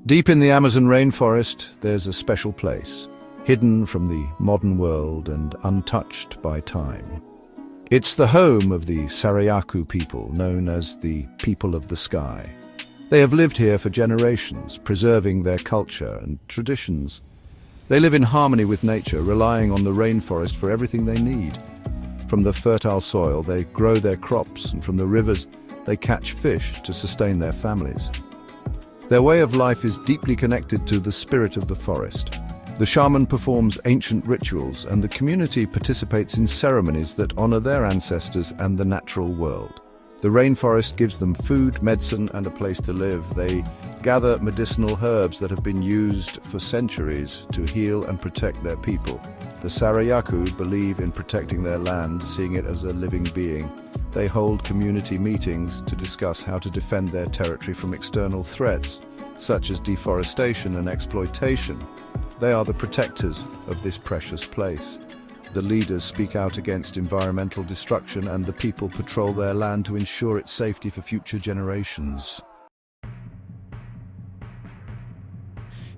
Deep in the Amazon rainforest, there's a special place, hidden from the modern world and untouched by time. It's the home of the Sarayaku people, known as the people of the sky. They have lived here for generations, preserving their culture and traditions. They live in harmony with nature, relying on the rainforest for everything they need. From the fertile soil, they grow their crops, and from the rivers, they catch fish to sustain their families. Their way of life is deeply connected to the spirit of the forest. The shaman performs ancient rituals, and the community participates in ceremonies that honor their ancestors and the natural world. The rainforest gives them food, medicine, and a place to live. They gather medicinal herbs that have been used for centuries to heal and protect their people. The Sarayaku believe in protecting their land, seeing it as a living being. They hold community meetings to discuss how to defend their territory from external threats, such as deforestation and exploitation. They are the protectors of this precious place. The leaders speak out against environmental destruction, and the people patrol their land to ensure its safety for future generations.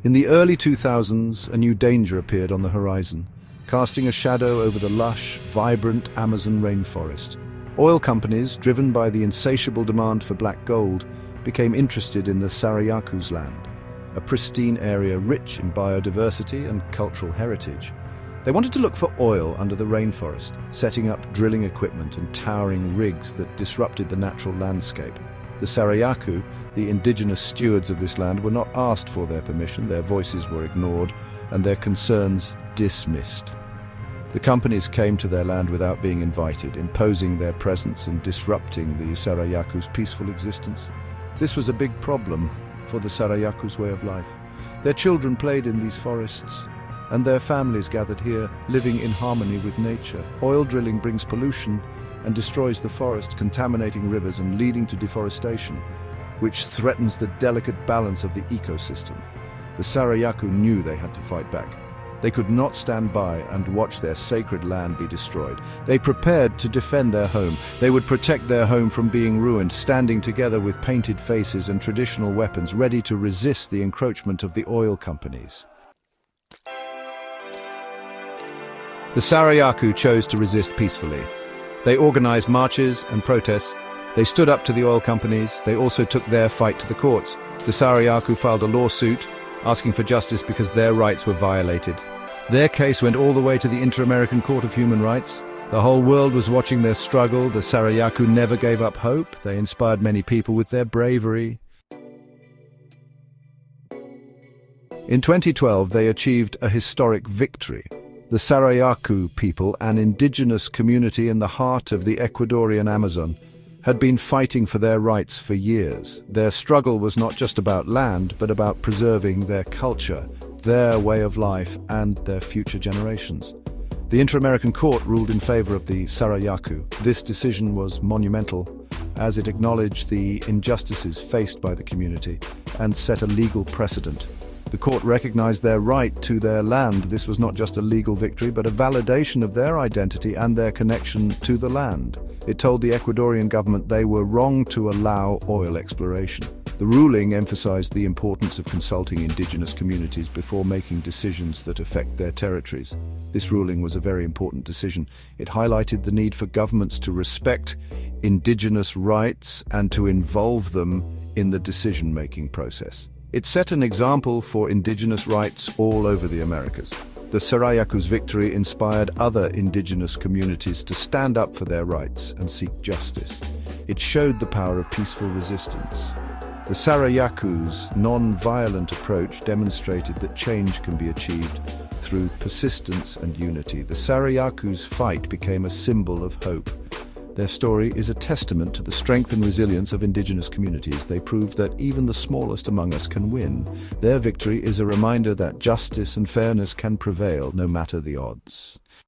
In the early 2000s, a new danger appeared on the horizon, casting a shadow over the lush, vibrant Amazon rainforest. Oil companies, driven by the insatiable demand for black gold, became interested in the Sarayaku's land, a pristine area rich in biodiversity and cultural heritage. They wanted to look for oil under the rainforest, setting up drilling equipment and towering rigs that disrupted the natural landscape. The Sarayaku, the indigenous stewards of this land, were not asked for their permission, their voices were ignored, and their concerns dismissed. The companies came to their land without being invited, imposing their presence and disrupting the Sarayaku's peaceful existence. This was a big problem for the Sarayaku's way of life. Their children played in these forests, and their families gathered here, living in harmony with nature. Oil drilling brings pollution and destroys the forest, contaminating rivers and leading to deforestation, which threatens the delicate balance of the ecosystem. The Sarayaku knew they had to fight back. They could not stand by and watch their sacred land be destroyed. They prepared to defend their home. They would protect their home from being ruined, standing together with painted faces and traditional weapons, ready to resist the encroachment of the oil companies. The Sarayaku chose to resist peacefully. They organized marches and protests. They stood up to the oil companies. They also took their fight to the courts. The Sarayaku filed a lawsuit, asking for justice because their rights were violated. Their case went all the way to the Inter-American Court of Human Rights. The whole world was watching their struggle. The Sarayaku never gave up hope. They inspired many people with their bravery. In 2012, they achieved a historic victory. The Sarayaku people, an indigenous community in the heart of the Ecuadorian Amazon, had been fighting for their rights for years. Their struggle was not just about land, but about preserving their culture, their way of life, and their future generations. The Inter-American Court ruled in favor of the Sarayaku. This decision was monumental, as it acknowledged the injustices faced by the community and set a legal precedent. The court recognized their right to their land. This was not just a legal victory, but a validation of their identity and their connection to the land. It told the Ecuadorian government they were wrong to allow oil exploration. The ruling emphasized the importance of consulting indigenous communities before making decisions that affect their territories. This ruling was a very important decision. It highlighted the need for governments to respect indigenous rights and to involve them in the decision-making process. It set an example for indigenous rights all over the Americas. The Sarayaku's victory inspired other indigenous communities to stand up for their rights and seek justice. It showed the power of peaceful resistance. The Sarayaku's non-violent approach demonstrated that change can be achieved through persistence and unity. The Sarayaku's fight became a symbol of hope. Their story is a testament to the strength and resilience of indigenous communities. They prove that even the smallest among us can win. Their victory is a reminder that justice and fairness can prevail no matter the odds.